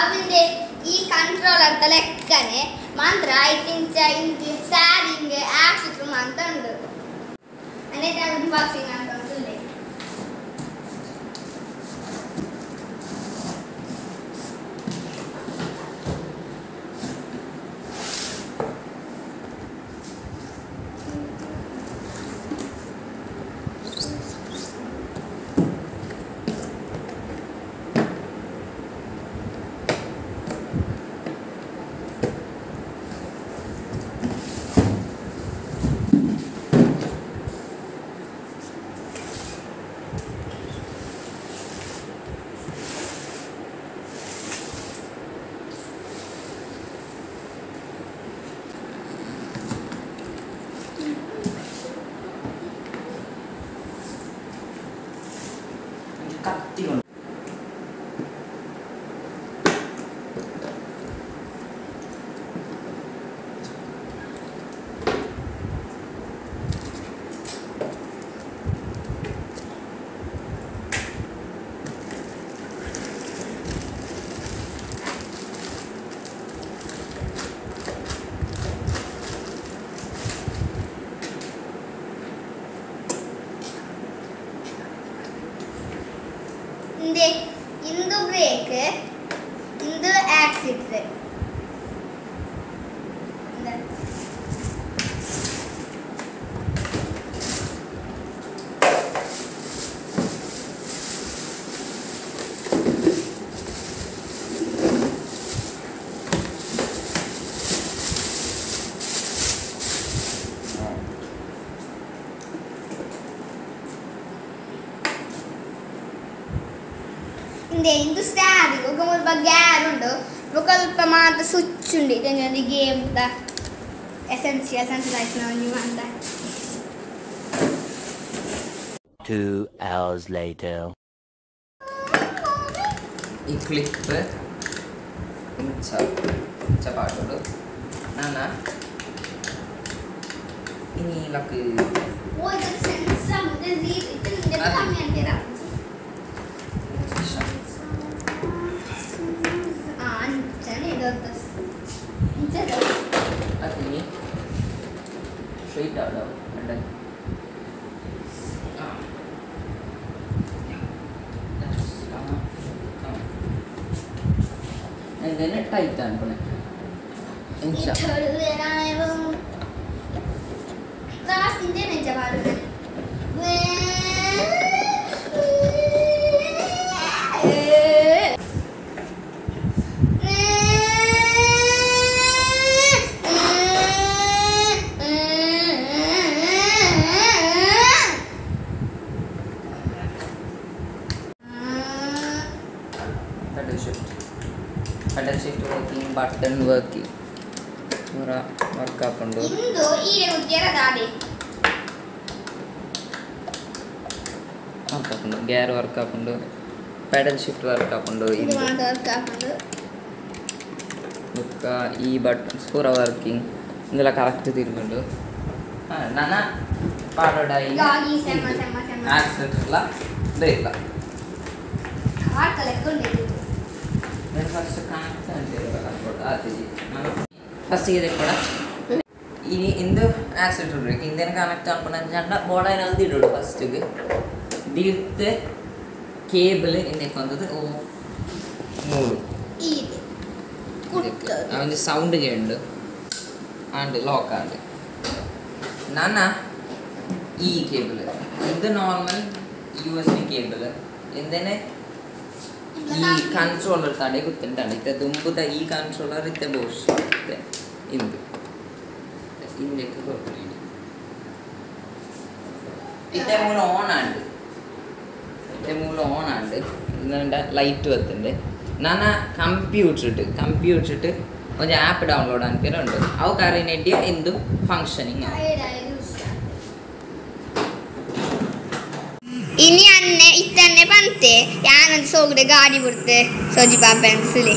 അതിന്റെ ഈ കൺട്രോളർ തലക്കനെ മാത്ര ഇതിന്റെ സാരിങ് ആക്സിറ്റർ മാത്ര ഉണ്ട് എന്നിട്ട് unboxing ആക്കല്ലേ Indu brake, Indu accelerator. Indu stand, come on, bagaro, vocal pamata suchundi, then the game the essential something like now you want that. 2 hours later. You click the chapato. Nana. Ini laki. What the sense some disease it is ini straight out and then and then a tight down pedal shift working, button working. Mura work up and do. Indo ire uttira dadi. Work up and do. Gear work up and do. Pedal shift work up and do. Indo work up and do. Look, E buttons for working. Indula correct tirugundu. Nana paadu dai. Yogi semma. Accelerator la, brake la. Car kalekkonde. Then first connect and first here in the accelerator brake in then connect on board and the road first the cable in the move the sound end and lock and Nana E cable in the normal USB cable in then ಈ controller ತಾಡೆ ಗೊತ್ತುಂಟಾನೆ ಇತ್ತ ದುಂಬುದ ಈ controller ಇತ್ತ ಬೋಸ್ ಇಂದು ಇಂದಕ್ಕೆ ಕೊಡ್ತೀನಿ ಇತ್ತ ಮೂಲ own and ഇതിന്റെ light വത്തുണ്ട് നാന computer ഇട്ട് ഒരു ആപ്പ് ഡൗൺലോഡ് ആക്കിയിട്ടുണ്ട് അവ കറിനെട്ടി എന്തും functioning Ini anne ittenne pante yanan sogre gaadi burte soji pa pensile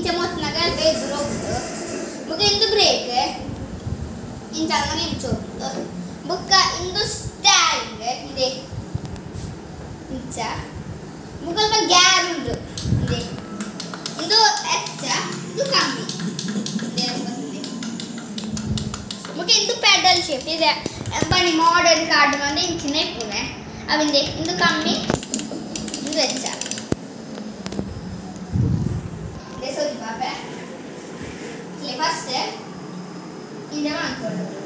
ಇಂಚ ಮೊತ್ತನಾಗ ಎದುರು ಹೋಗ್ಬಿಟ್ಟು ಬುಕ್ಕ ಇಂದು ಬ್ರೇಕ್ ಇಂಚ ಹಂಗೆ ನಿಲ್ಸೋಗ್ಬಿಟ್ಟು ಬುಕ್ಕ ಇಂದು ಸ್ಟ್ಯಾಂಡ್ ಇದೆ ಇಂಚ ಬುಕ್ಕ ಸ್ವಲ್ಪ ಗ್ಯಾರ್ ಉಂಟು ಇದೆ ಇದು ಹೆಚ್ಚ ಇದು ಕಮ್ಮಿ ಬುಕ್ಕ ಇಂದು ಪ್ಯಾಡಲ್ ಶೇಪ್ ಇದೆ ಬನ್ನಿ ಮಾಡರ್ನ್ ಕಾರ್ಡ್ ಬಂದು ಇಂಚಿನ ಇಪ್ಪುನೆ ಅವಿಂದೆ ಇಂದು ಕಮ್ಮಿ ಇದು ಹೆಚ್ಚ Adesso di papà le paste in davanti